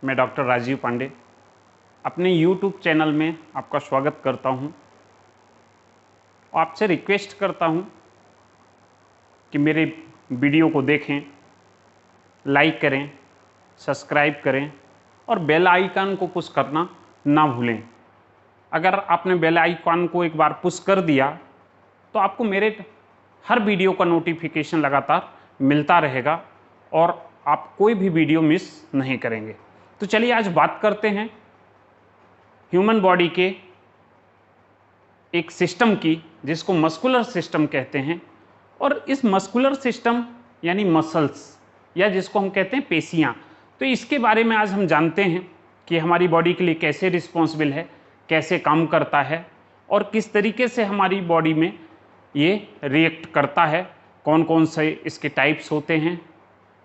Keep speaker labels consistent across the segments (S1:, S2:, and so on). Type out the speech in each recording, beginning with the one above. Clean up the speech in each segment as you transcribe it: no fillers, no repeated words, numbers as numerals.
S1: मैं डॉक्टर राजीव पांडे अपने YouTube channel में आपका स्वागत करता हूं। आपसे रिक्वेस्ट करता हूं कि मेरे वीडियो को देखें, लाइक करें, सब्सक्राइब करें और बेल आइकन को पुश करना ना भूलें। अगर आपने बेल आइकन को एक बार पुश कर दिया तो आपको मेरे हर वीडियो का नोटिफिकेशन लगातार मिलता रहेगा और आप कोई भी वीडियो मिस नहीं करेंगे। तो चलिए आज बात करते हैं ह्यूमन बॉडी के एक सिस्टम की जिसको मस्कुलर सिस्टम कहते हैं। और इस मस्कुलर सिस्टम यानी मसल्स या जिसको हम कहते हैं पेशियाँ, तो इसके बारे में आज हम जानते हैं कि हमारी बॉडी के लिए कैसे रिस्पॉन्सिबल है, कैसे काम करता है और किस तरीके से हमारी बॉडी में ये रिएक्ट करता है, कौन कौन से इसके टाइप्स होते हैं,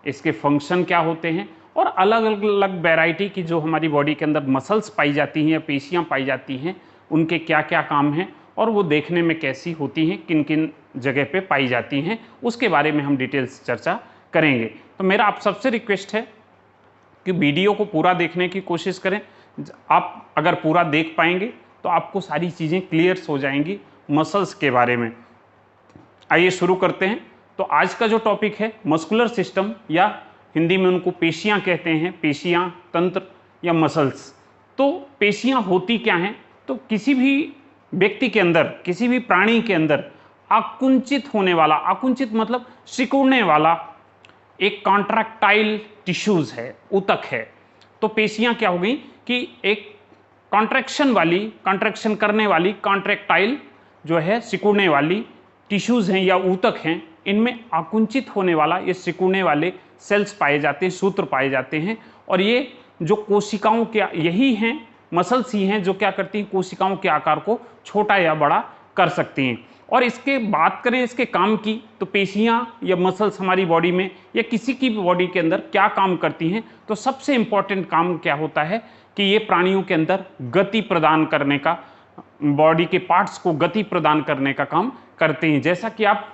S1: इसके फंक्शन क्या होते हैं और अलग अलग वैरायटी की जो हमारी बॉडी के अंदर मसल्स पाई जाती हैं या पेशियाँ पाई जाती हैं, उनके क्या क्या काम हैं और वो देखने में कैसी होती हैं, किन किन जगह पे पाई जाती हैं, उसके बारे में हम डिटेल्स चर्चा करेंगे। तो मेरा आप सबसे रिक्वेस्ट है कि वीडियो को पूरा देखने की कोशिश करें। आप अगर पूरा देख पाएंगे तो आपको सारी चीज़ें क्लियर हो जाएंगी मसल्स के बारे में। आइए शुरू करते हैं। तो आज का जो टॉपिक है मस्कुलर सिस्टम या हिंदी में उनको पेशियाँ कहते हैं, पेशियाँ, तंत्र या मसल्स। तो पेशियाँ होती क्या हैं? तो किसी भी व्यक्ति के अंदर, किसी भी प्राणी के अंदर आकुंचित होने वाला, आकुंचित मतलब सिकुड़ने वाला एक कॉन्ट्रैक्टाइल टिश्यूज है, ऊतक है। तो पेशियाँ क्या हो गई कि एक कॉन्ट्रैक्शन वाली, कॉन्ट्रैक्शन करने वाली, कॉन्ट्रैक्टाइल जो है सिकुड़ने वाली टिश्यूज हैं या ऊतक हैं, इनमें आकुंचित होने वाला ये सिकुड़ने वाले सेल्स पाए जाते हैं, सूत्र पाए जाते हैं। और ये जो कोशिकाओं के यही हैं, मसल्स ही हैं जो क्या करती हैं, कोशिकाओं के आकार को छोटा या बड़ा कर सकती हैं। और इसके बात करें इसके काम की, तो पेशियाँ या मसल्स हमारी बॉडी में या किसी की बॉडी के अंदर क्या काम करती हैं, तो सबसे इम्पॉर्टेंट काम क्या होता है कि ये प्राणियों के अंदर गति प्रदान करने का, बॉडी के पार्ट्स को गति प्रदान करने का काम करते हैं। जैसा कि आप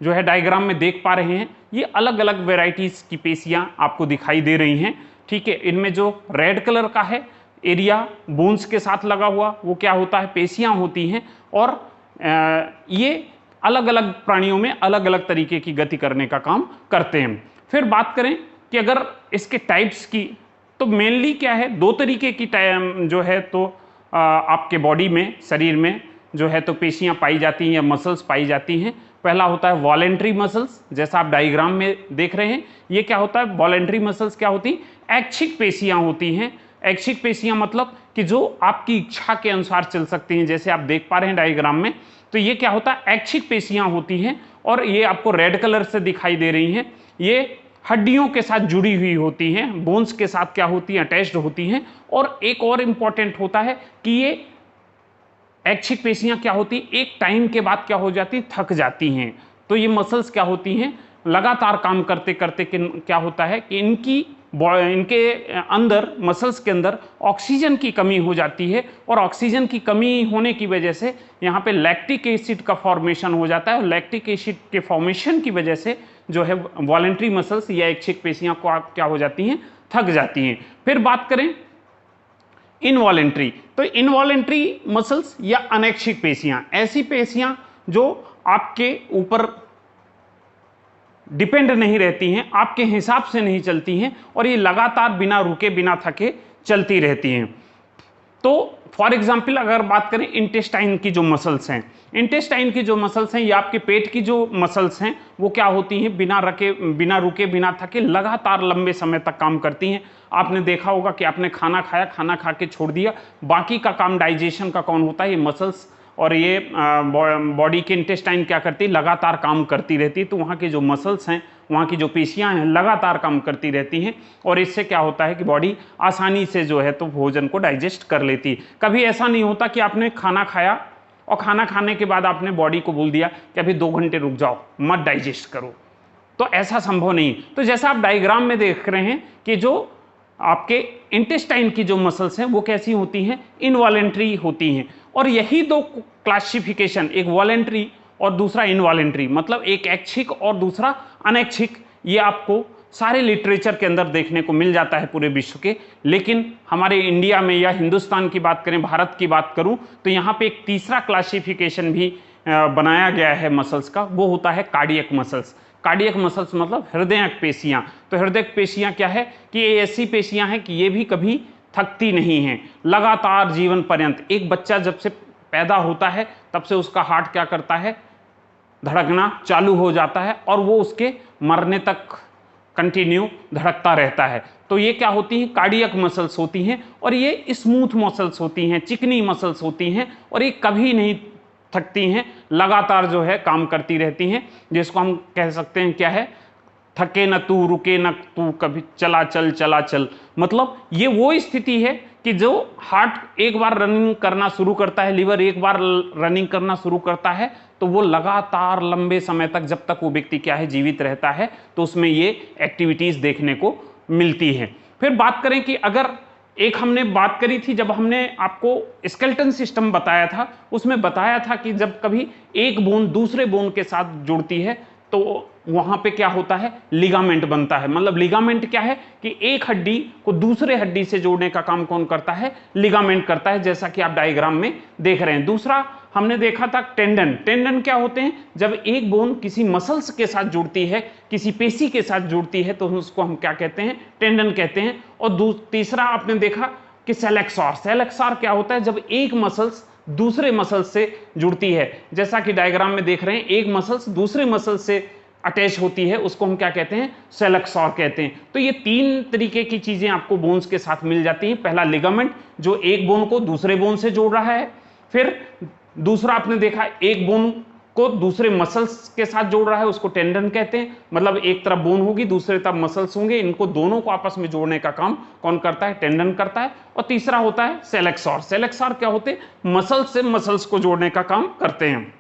S1: जो है डायग्राम में देख पा रहे हैं, ये अलग अलग वेराइटीज़ की पेशियाँ आपको दिखाई दे रही हैं। ठीक है, इनमें जो रेड कलर का है एरिया बोन्स के साथ लगा हुआ, वो क्या होता है, पेशियाँ होती हैं। और ये अलग अलग प्राणियों में अलग अलग तरीके की गति करने का काम करते हैं। फिर बात करें कि अगर इसके टाइप्स की, तो मेनली क्या है, दो तरीके की जो है तो आपके बॉडी में, शरीर में जो है तो पेशियाँ पाई जाती हैं या मसल्स पाई जाती हैं। पहला होता है वॉलेंट्री मसल्स, जैसा आप डायग्राम में देख रहे हैं। ये क्या होता है, वॉलेंट्री मसल्स क्या होती, ऐच्छिक पेशियाँ होती हैं। ऐच्छिक पेशियाँ मतलब कि जो आपकी इच्छा के अनुसार चल सकती हैं, जैसे आप देख पा रहे हैं डायग्राम में। तो ये क्या होता है, ऐच्छिक पेशियाँ होती हैं और ये आपको रेड कलर से दिखाई दे रही हैं। ये हड्डियों के साथ जुड़ी हुई होती हैं, बोन्स के साथ क्या होती हैं, अटैच्ड होती हैं। और एक और इम्पॉर्टेंट होता है कि ये ऐच्छिक पेशियाँ क्या होती, एक टाइम के बाद क्या हो जाती, थक जाती हैं। तो ये मसल्स क्या होती हैं, लगातार काम करते करते क्या होता है कि इनके अंदर, मसल्स के अंदर ऑक्सीजन की कमी हो जाती है। और ऑक्सीजन की कमी होने की वजह से यहाँ पे लैक्टिक एसिड का फॉर्मेशन हो जाता है और लैक्टिक एसिड के फॉर्मेशन की वजह से जो है वॉलेंट्री मसल्स या ऐच्छिक पेशियाँ को क्या हो जाती हैं, थक जाती हैं। फिर बात करें इनवॉलेंट्री, तो इनवॉलेंट्री मसल्स या अनैच्छिक पेशियां, ऐसी पेशियां जो आपके ऊपर डिपेंड नहीं रहती हैं, आपके हिसाब से नहीं चलती हैं और ये लगातार बिना रुके, बिना थके चलती रहती हैं। तो फॉर एग्जाम्पल अगर बात करें इंटेस्टाइन की जो मसल्स हैं, इंटेस्टाइन की जो मसल्स हैं या आपके पेट की जो मसल्स हैं, वो क्या होती हैं, बिना रुके, बिना थके लगातार लंबे समय तक काम करती हैं। आपने देखा होगा कि आपने खाना खाया, खाना खा के छोड़ दिया, बाकी का काम डाइजेशन का कौन होता है, ये मसल्स और ये बॉडी के इंटेस्टाइन क्या करती है, लगातार काम करती रहती है। तो वहाँ की जो मसल्स हैं, वहाँ की जो पेशियाँ हैं, लगातार काम करती रहती हैं और इससे क्या होता है कि बॉडी आसानी से जो है तो भोजन को डाइजेस्ट कर लेती है। कभी ऐसा नहीं होता कि आपने खाना खाया और खाना खाने के बाद आपने बॉडी को बोल दिया कि अभी 2 घंटे रुक जाओ, मत डाइजेस्ट करो, तो ऐसा संभव नहीं। तो जैसा आप डायग्राम में देख रहे हैं कि जो आपके इंटेस्टाइन की जो मसल्स हैं वो कैसी होती हैं, इनवॉलेंट्री होती हैं। और यही दो क्लासिफिकेशन, एक वॉलेंट्री और दूसरा इनवॉलेंट्री, मतलब एक ऐच्छिक और दूसरा अनैच्छिक, ये आपको सारे लिटरेचर के अंदर देखने को मिल जाता है पूरे विश्व के। लेकिन हमारे इंडिया में या हिंदुस्तान की बात करें, भारत की बात करूं, तो यहाँ पे एक तीसरा क्लासिफिकेशन भी बनाया गया है मसल्स का, वो होता है कार्डियक मसल्स। कार्डियक मसल्स मतलब हृदयक पेशियां। तो हृदयक पेशियां क्या है कि ये ऐसी पेशियां हैं कि ये भी कभी थकती नहीं हैं, लगातार जीवन पर्यंत। एक बच्चा जब से पैदा होता है तब से उसका हार्ट क्या करता है, धड़कना चालू हो जाता है और वो उसके मरने तक कंटिन्यू धड़कता रहता है। तो ये क्या होती हैं, कार्डियक मसल्स होती हैं, और ये स्मूथ मसल्स होती हैं, चिकनी मसल्स होती हैं, और ये कभी नहीं थकती हैं, लगातार जो है काम करती रहती हैं, जिसको हम कह सकते हैं क्या है, थके न तू रुके न तू कभी चला चल। मतलब ये वो स्थिति है कि जो हार्ट एक बार रनिंग करना शुरू करता है, लीवर एक बार रनिंग करना शुरू करता है, तो वो लगातार लंबे समय तक, जब तक वो व्यक्ति क्या है जीवित रहता है, तो उसमें ये एक्टिविटीज देखने को मिलती है। फिर बात करें कि अगर एक हमने बात करी थी, जब हमने आपको स्केलेटन सिस्टम बताया था, उसमें बताया था कि जब कभी एक बोन दूसरे बोन के साथ जुड़ती है तो वहां पे क्या होता है, लिगामेंट बनता है। मतलब लिगामेंट क्या है कि एक हड्डी को दूसरे हड्डी से जोड़ने का काम कौन करता है, लिगामेंट करता है, जैसा कि आप डायग्राम में देख रहे हैं। दूसरा हमने देखा था टेंडन। टेंडन क्या होते हैं, जब एक बोन किसी मसल्स के साथ जुड़ती है, किसी पेशी के साथ जुड़ती है, तो उसको हम क्या कहते हैं, टेंडन कहते हैं। और तीसरा आपने देखा कि सेलेक्सॉर। सेलेक्सॉर क्या होता है, जब एक मसल्स दूसरे मसल्स से जुड़ती है, जैसा कि डायग्राम में देख रहे हैं, एक मसल्स दूसरे मसल्स से अटैच होती है, उसको हम क्या कहते हैं, सेलेक्सॉर कहते हैं। तो ये तीन तरीके की चीजें आपको बोन्स के साथ मिल जाती हैं। पहला लिगामेंट, जो एक बोन को दूसरे बोन से जोड़ रहा है। फिर दूसरा आपने देखा, एक बोन को दूसरे मसल्स के साथ जोड़ रहा है, उसको टेंडन कहते हैं। मतलब एक तरफ बोन होगी, दूसरे तरफ मसल्स होंगे, इनको दोनों को आपस में जोड़ने का काम कौन करता है, टेंडन करता है। और तीसरा होता है सेलेक्सॉर। सेलेक्सॉर क्या होते हैं, मसल्स से मसल्स को जोड़ने का काम करते हैं।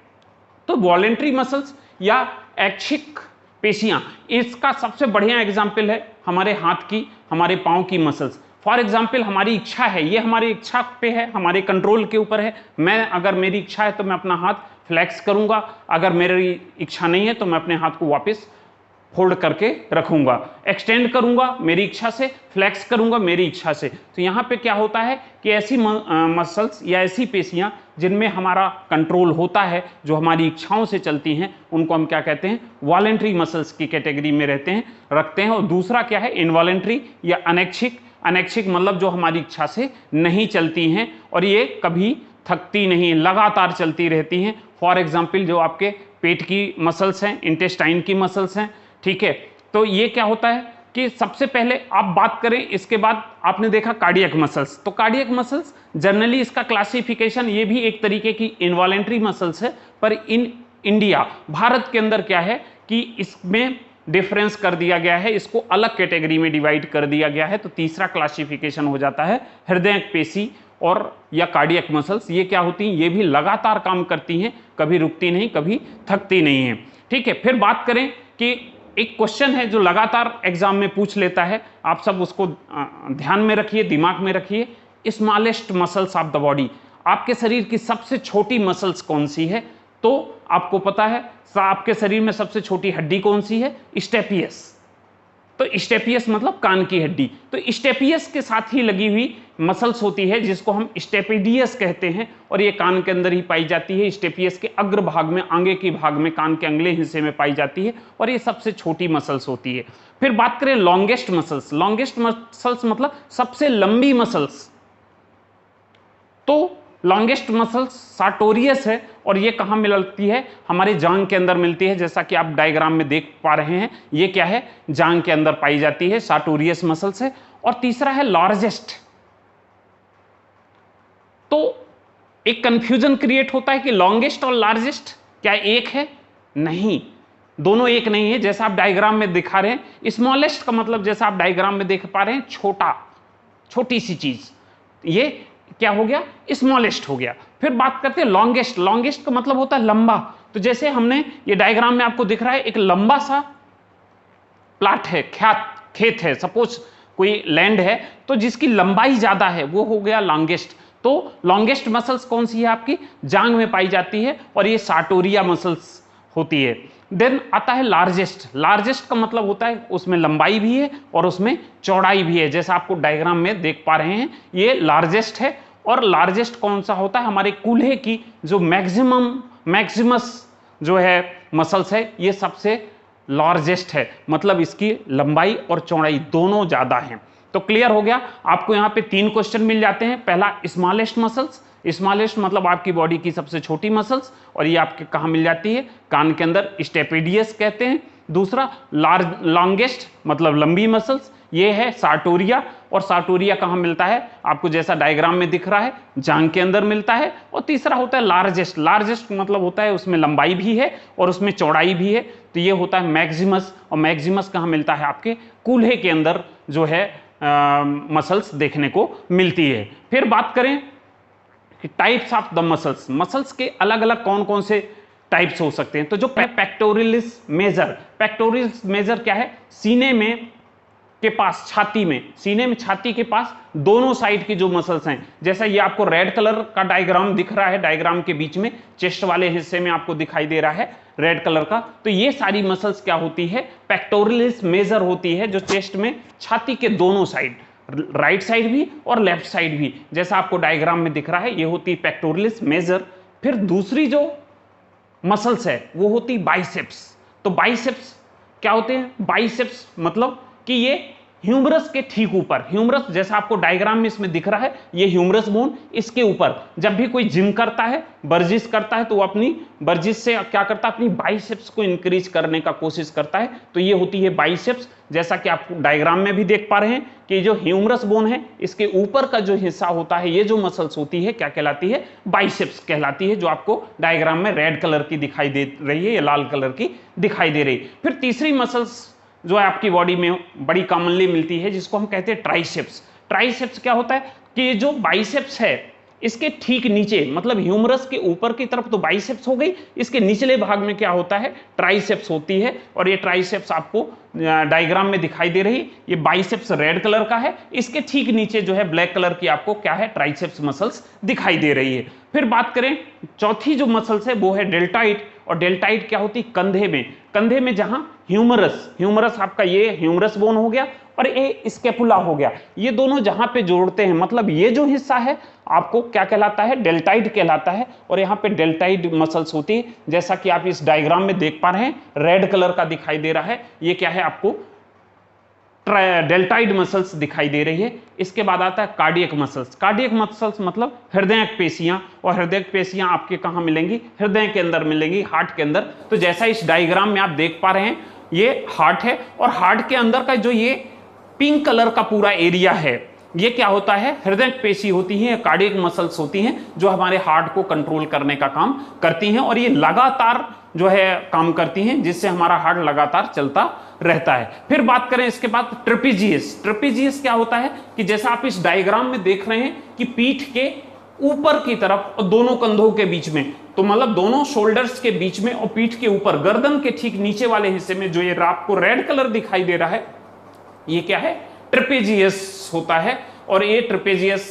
S1: तो वॉलेंट्री मसल्स या ऐच्छिक पेशियां, इसका सबसे बढ़िया एग्जाम्पल है हमारे हाथ की, हमारे पांव की मसल्स। फॉर एग्जाम्पल हमारी इच्छा है, ये हमारी इच्छा पे है, हमारे कंट्रोल के ऊपर है। मैं, अगर मेरी इच्छा है तो मैं अपना हाथ फ्लेक्स करूंगा, अगर मेरी इच्छा नहीं है तो मैं अपने हाथ को वापस फोल्ड करके रखूंगा, एक्सटेंड करूंगा मेरी इच्छा से, फ्लेक्स करूंगा मेरी इच्छा से। तो यहाँ पे क्या होता है कि ऐसी मसल्स या ऐसी पेशियां जिनमें हमारा कंट्रोल होता है, जो हमारी इच्छाओं से चलती हैं, उनको हम क्या कहते हैं, वॉलेंट्री मसल्स की कैटेगरी में रखते हैं। और दूसरा क्या है, इनवॉलेंट्री या अनैच्छिक। अनैच्छिक मतलब जो हमारी इच्छा से नहीं चलती हैं और ये कभी थकती नहीं, लगातार चलती रहती हैं। फॉर एग्जाम्पल जो आपके पेट की मसल्स हैं, इंटेस्टाइन की मसल्स हैं, ठीक है। तो ये क्या होता है कि सबसे पहले आप बात करें, इसके बाद आपने देखा कार्डियक मसल्स। तो कार्डियक मसल्स जनरली इसका क्लासिफिकेशन, ये भी एक तरीके की इनवॉलेंट्री मसल्स है, पर इन इंडिया, भारत के अंदर क्या है कि इसमें डिफरेंस कर दिया गया है, इसको अलग कैटेगरी में डिवाइड कर दिया गया है। तो तीसरा क्लासिफिकेशन हो जाता है हृदय पेशी और या कार्डियक मसल्स। ये क्या होती हैं, ये भी लगातार काम करती हैं, कभी रुकती नहीं, कभी थकती नहीं है, ठीक है। फिर बात करें कि एक क्वेश्चन है जो लगातार एग्जाम में पूछ लेता है, आप सब उसको ध्यान में रखिए, दिमाग में रखिए। Smallest muscles of the body, आपके शरीर की सबसे छोटी मसल्स कौन सी है? तो आपको पता है आपके शरीर में सबसे छोटी हड्डी कौन सी है? स्टेपियस। तो स्टेपियस मतलब कान की हड्डी। तो स्टेपियस के साथ ही लगी हुई मसल्स होती है जिसको हम स्टेपिडियस कहते हैं, और ये कान के अंदर ही पाई जाती है। स्टेपियस के अग्र भाग में, आगे के भाग में, कान के अगले हिस्से में पाई जाती है, और ये सबसे छोटी मसल्स होती है। फिर बात करें लॉन्गेस्ट मसल्स। लॉन्गेस्ट मसल्स मतलब सबसे लंबी मसल्स। तो लॉन्गेस्ट मसल्स सार्टोरियस है, और ये कहाँ मिलती है? हमारे जांग के अंदर मिलती है, जैसा कि आप डायग्राम में देख पा रहे हैं। ये क्या है? जांग के अंदर पाई जाती है, सार्टोरियस मसल्स है। और तीसरा है लार्जेस्ट। तो एक कंफ्यूजन क्रिएट होता है कि लॉन्गेस्ट और लार्जेस्ट क्या एक है? नहीं, दोनों एक नहीं है। जैसा आप डायग्राम में दिखा रहे हैं, स्मॉलेस्ट का मतलब जैसा आप डायग्राम में देख पा रहे हैं, छोटा, छोटी सी चीज, ये क्या हो गया? स्मॉलेस्ट हो गया। फिर बात करते हैं लॉन्गेस्ट। लॉन्गेस्ट का मतलब होता है लंबा। तो जैसे हमने ये डायग्राम में आपको दिख रहा है, एक लंबा सा प्लाट है, खेत है, सपोज कोई लैंड है, तो जिसकी लंबाई ज्यादा है वो हो गया लॉन्गेस्ट। तो लॉन्गेस्ट मसल्स कौन सी है? आपकी जांग में पाई जाती है, और ये सार्टोरिया मसल्स होती है। देन आता है लार्जेस्ट। लार्जेस्ट का मतलब होता है उसमें लंबाई भी है और उसमें चौड़ाई भी है, जैसा आपको डायग्राम में देख पा रहे हैं ये लार्जेस्ट है। और लार्जेस्ट कौन सा होता है, हमारे कूल्हे की जो मैक्सिमस जो है मसल्स है ये सबसे लार्जेस्ट है, मतलब इसकी लंबाई और चौड़ाई दोनों ज्यादा हैं। तो क्लियर हो गया। आपको यहाँ पे 3 क्वेश्चन मिल जाते हैं। पहला स्मॉलेस्ट मसल्स, स्मॉलेस्ट मतलब आपकी बॉडी की सबसे छोटी मसल्स, और ये आपके कहाँ मिल जाती है, कान के अंदर, स्टेपेडियस कहते हैं। दूसरा लॉन्गेस्ट मतलब लंबी मसल्स, ये है सार्टोरिया, और सार्टोरिया कहाँ मिलता है, आपको जैसा डायग्राम में दिख रहा है जांघ के अंदर मिलता है। और तीसरा होता है लार्जेस्ट। लार्जेस्ट मतलब होता है उसमें लंबाई भी है और उसमें चौड़ाई भी है, तो ये होता है मैक्सिमस। और मैक्सिमस कहाँ मिलता है, आपके कूल्हे के अंदर जो है मसल्स देखने को मिलती है। फिर बात करें कि types of the muscles, muscles के अलग अलग कौन कौन से टाइप्स हो सकते हैं। तो जो पेक्टोरियलिस मेजर, पेक्टोरियलिस मेजर क्या है, सीने में के पास, छाती में, सीने में छाती के पास दोनों साइड की जो मसल्स हैं, जैसा ये आपको रेड कलर का डायग्राम दिख रहा है, डायग्राम के बीच में चेस्ट वाले हिस्से में आपको दिखाई दे रहा है रेड कलर का, तो ये सारी मसल्स क्या होती है, पेक्टोरियलिस मेजर होती है, जो चेस्ट में छाती के दोनों साइड, राइट साइड भी और लेफ्ट साइड भी, जैसा आपको डायग्राम में दिख रहा है, ये होती है पेक्टोरियलिस मेजर। फिर दूसरी जो मसल्स है वो होती बाइसेप्स। तो बाइसेप्स क्या होते हैं, बाइसेप्स मतलब कि ये ह्यूमरस के ठीक ऊपर, ह्यूमरस जैसा आपको डायग्राम में इसमें दिख रहा है, ये ह्यूमरस बोन, इसके ऊपर जब भी कोई जिम करता है, वर्जिश करता है, तो वो अपनी वर्जिश से क्या करता है, अपनी बाइसेप्स को इंक्रीज करने का कोशिश करता है, तो ये होती है बाइसेप्स। जैसा कि आप डायग्राम में भी देख पा रहे हैं कि जो ह्यूमरस बोन है इसके ऊपर का जो हिस्सा होता है, ये जो मसल्स होती है क्या कहलाती है, बाइसेप्स कहलाती है, जो आपको डायग्राम में रेड कलर की दिखाई दे रही है या लाल कलर की दिखाई दे रही है। फिर तीसरी मसल्स जो है आपकी बॉडी में बड़ी कॉमनली मिलती है, जिसको हम कहते हैं ट्राइसेप्स। ट्राइसेप्स क्या होता है कि जो बाइसेप्स है इसके ठीक नीचे, मतलब ह्यूमरस के ऊपर की तरफ तो बाइसेप्स हो गई, इसके निचले भाग में क्या होता है, ट्राइसेप्स होती है। और ये ट्राइसेप्स आपको डायग्राम में दिखाई दे रही, ये बाइसेप्स रेड कलर का है, इसके ठीक नीचे जो है ब्लैक कलर की आपको क्या है, ट्राइसेप्स मसल्स दिखाई दे रही है। फिर बात करें चौथी जो मसल्स है वो है डेल्टाइड। और डेल्टाइड क्या होती है, कंधे में, कंधे में जहां ह्यूमरस आपका ये ह्यूमरस बोन हो गया और ये स्केपुला हो गया, ये दोनों जहां पे जोड़ते हैं, मतलब ये जो हिस्सा है आपको क्या कहलाता है, डेल्टाइड कहलाता है। और यहाँ पे डेल्टाइड मसल्स होती है, जैसा कि आप इस डायग्राम में देख पा रहे हैं रेड कलर का दिखाई दे रहा है, ये क्या है, आपको डेल्टाइड मसल्स दिखाई दे रही है। इसके बाद आता है कार्डियक मसल्स। कार्डियक मसल्स मतलब हृदय पेशियां, और हृदय पेशियां आपके कहां मिलेंगी, हृदय के अंदर मिलेंगी, हार्ट के अंदर। तो जैसा इस डायग्राम में आप देख पा रहे हैं ये हार्ट है, और हार्ट के अंदर का जो ये पिंक कलर का पूरा एरिया है, ये क्या होता है, हृदय पेशी होती है, कार्डियक मसल्स होती हैं, जो हमारे हार्ट को कंट्रोल करने का काम करती हैं, और ये लगातार जो है काम करती हैं, जिससे हमारा हार्ट लगातार चलता रहता है। फिर बात करें इसके बाद ट्रेपेजियस। ट्रेपेजियस क्या होता है कि जैसा आप इस डायग्राम में देख रहे हैं कि पीठ के ऊपर की तरफ और दोनों कंधों के बीच में, तो मतलब दोनों शोल्डर्स के बीच में और पीठ के ऊपर गर्दन के ठीक नीचे वाले हिस्से में जो ये आपको रेड कलर दिखाई दे रहा है, ये क्या है, ट्रेपेजियस होता है। और ये ट्रेपेजियस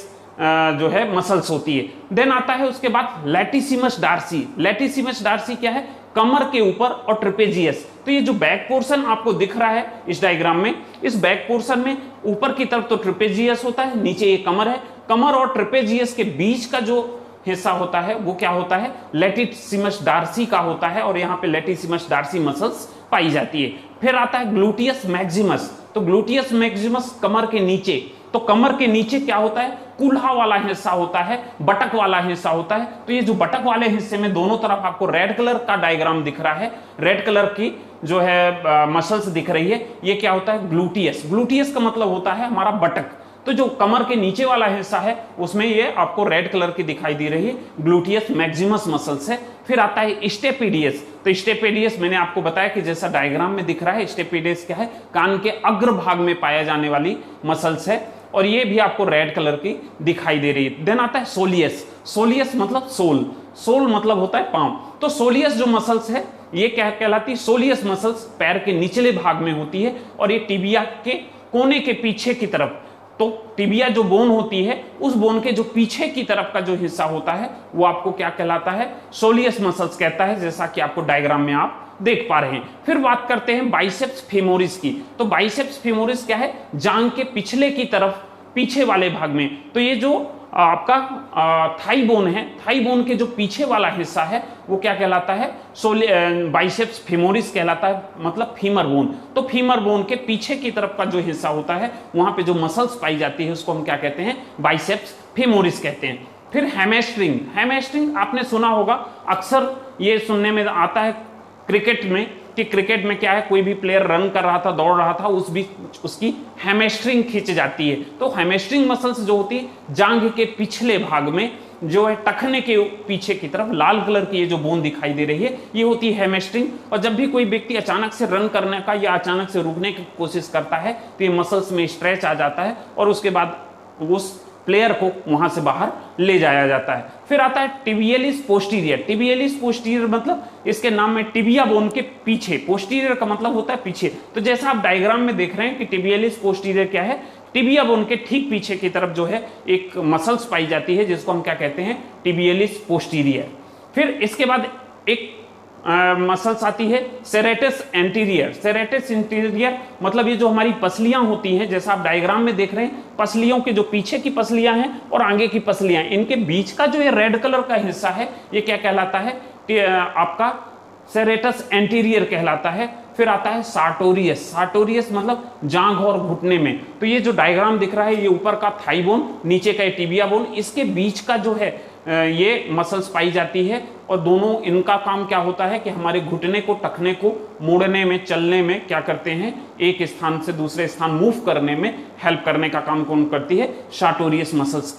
S1: जो है मसल्स होती है। देन आता है उसके बाद लैटिसिमस डार्सी। लैटिसिमस डार्सी क्या है, कमर के ऊपर और ट्रेपेजियस। तो ये जो बैक पोर्शन आपको दिख रहा है इस डायग्राम में, इस बैक पोर्शन में ऊपर की तरफ तो ट्रेपेजियस होता है, नीचे ये कमर है, कमर और ट्रेपेजियस के बीच का जो हिस्सा होता है वो क्या होता है, लैटिसिमस डार्सी का होता है, और यहाँ पे लैटिसिमस डार्सी मसल्स पाई जाती है। फिर आता है ग्लूटियस मैक्सिमस। तो ग्लूटियस मैक्सिमस कमर के नीचे, तो कमर के नीचे क्या होता है, कूल्हा वाला हिस्सा होता है, बटक वाला हिस्सा होता है। तो ये जो बटक वाले हिस्से में दोनों तरफ आपको रेड कलर का डायग्राम दिख रहा है, रेड कलर की जो है मसल्स दिख रही है, ये क्या होता है, ग्लूटियस। ग्लूटियस का मतलब होता है हमारा बटक। तो जो कमर के नीचे वाला हिस्सा है उसमें ये आपको रेड कलर की दिखाई दे रही है, ग्लूटियस मैक्सिमस मसल्स है। फिर आता है स्टेपेडियस। तो स्टेपेडियस मैंने आपको बताया कि जैसा डायग्राम में दिख रहा है, स्टेपेडियस क्या है, कान के अग्र भाग में पाया जाने वाली मसल्स है, और ये भी आपको रेड कलर की दिखाई दे रही है। देन आता है सोलियस। सोलियस मतलब सोल, सोल मतलब होता है पांव। तो सोलियस जो मसल्स है ये क्या कहलाती है, सोलियस मसल्स पैर के निचले भाग में होती है, और ये टिबिया के कोने के पीछे की तरफ, तो टिबिया जो बोन होती है उस बोन के जो पीछे की तरफ का जो हिस्सा होता है वो आपको क्या कहलाता है, सोलियस मसल्स कहता है, जैसा कि आपको डायग्राम में आप आप देख पा रहे हैं। फिर बात करते हैं बाइसेप्स फेमोरिस की। तो बाइसेप्स फेमोरिस क्या है? जांग के पिछले की तरफ, पीछे वाले भाग में। तो ये जो आपका थाई बोन है, थाई बोन के जो पीछे वाला हिस्सा है वो क्या कहलाता है? बाइसेप्स फेमोरिस कहलाता है, मतलब फीमर बोन। तो फीमर बोन के पीछे की तरफ का जो हिस्सा होता है वहां पे जो मसल्स पाई जाती है उसको हम क्या कहते हैं? बाइसेप्स फेमोरिस कहते हैं। फिर हैमस्ट्रिंग। हैमस्ट्रिंग आपने सुना होगा, अक्सर ये सुनने में आता है क्रिकेट में कि क्रिकेट में क्या है, कोई भी प्लेयर रन कर रहा था, दौड़ रहा था, उस बीच उसकी हैमस्ट्रिंग खींच जाती है। तो हैमस्ट्रिंग मसल्स जो होती है जांघ के पिछले भाग में, जो है टखने के पीछे की तरफ लाल कलर की ये जो बोन दिखाई दे रही है, ये होती है हैमस्ट्रिंग। और जब भी कोई व्यक्ति अचानक से रन करने का या अचानक से रुकने की कोशिश करता है तो ये मसल्स में स्ट्रेच आ जाता है और उसके बाद उस प्लेयर को वहां से बाहर ले जाया जाता है। फिर आता है टिबियलिस पोस्टीरियर। टिबियलिस पोस्टीरियर मतलब इसके नाम में टिबिया बोन के पीछे, पोस्टीरियर का मतलब होता है पीछे। तो जैसा आप डायग्राम में देख रहे हैं कि टिबियलिस पोस्टीरियर क्या है, टिबिया बोन के ठीक पीछे की तरफ जो है एक मसल्स पाई जाती है जिसको हम क्या कहते हैं? टिबियलिस पोस्टीरियर। फिर इसके बाद एक मसल्स आती है सेरेटस एंटीरियर। सेरेटस एंटीरियर मतलब ये जो हमारी पसलियां होती हैं, जैसा आप डायग्राम में देख रहे हैं, पसलियों के जो पीछे की पसलियां हैं और आगे की पसलियां, इनके बीच का जो ये रेड कलर का हिस्सा है ये क्या कहलाता है? आपका सेरेटस एंटीरियर कहलाता है। फिर आता है सार्टोरियस। सार्टोरियस मतलब जांघ और घुटने में। तो ये जो डायग्राम दिख रहा है, ये ऊपर का थाई बोन, नीचे का टिबिया बोन, इसके बीच का जो है ये मसल्स पाई जाती है। और दोनों, इनका काम क्या होता है कि हमारे घुटने को, टखने को मोड़ने में, चलने में क्या करते हैं? एक स्थान से दूसरे स्थान मूव करने में हेल्प करने का काम कौन करती है? सार्टोरियस मसल्स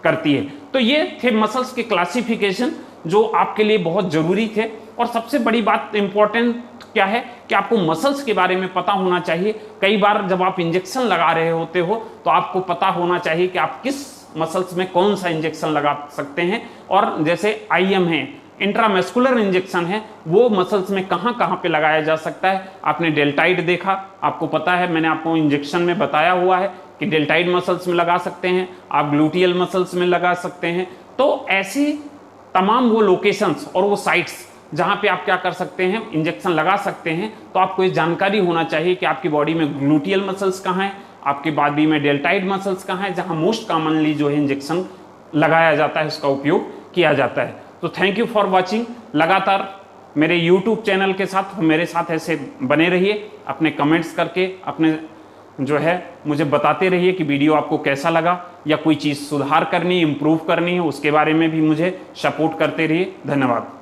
S1: करती है। तो ये थे मसल्स के क्लासिफिकेशन जो आपके लिए बहुत जरूरी थे। और सबसे बड़ी बात इंपॉर्टेंट क्या है कि आपको मसल्स के बारे में पता होना चाहिए। कई बार जब आप इंजेक्शन लगा रहे होते हो तो आपको पता होना चाहिए कि आप किस मसल्स में कौन सा इंजेक्शन लगा सकते हैं। और जैसे आईएम है, इंट्रामस्कुलर इंजेक्शन है, वो मसल्स में कहां कहां पे लगाया जा सकता है। आपने डेल्टाइड देखा, आपको पता है, मैंने आपको इंजेक्शन में बताया हुआ है कि डेल्टाइड मसल्स में लगा सकते हैं, आप ग्लूटियल मसल्स में लगा सकते हैं। तो ऐसी तमाम वो लोकेशंस और वो साइट्स जहां पे आप क्या कर सकते हैं? इंजेक्शन लगा सकते हैं। तो आपको ये जानकारी होना चाहिए कि आपकी बॉडी में ग्लूटियल मसल्स कहाँ हैं, आपकी बॉडी में डेल्टाइड मसल्स कहाँ हैं, जहां मोस्ट कॉमनली जो है इंजेक्शन लगाया जाता है, उसका उपयोग किया जाता है। तो थैंक यू फॉर वॉचिंग। लगातार मेरे यूट्यूब चैनल के साथ, मेरे साथ ऐसे बने रहिए, अपने कमेंट्स करके अपने जो है मुझे बताते रहिए कि वीडियो आपको कैसा लगा, या कोई चीज़ सुधार करनी, इम्प्रूव करनी है, उसके बारे में भी मुझे सपोर्ट करते रहिए। धन्यवाद।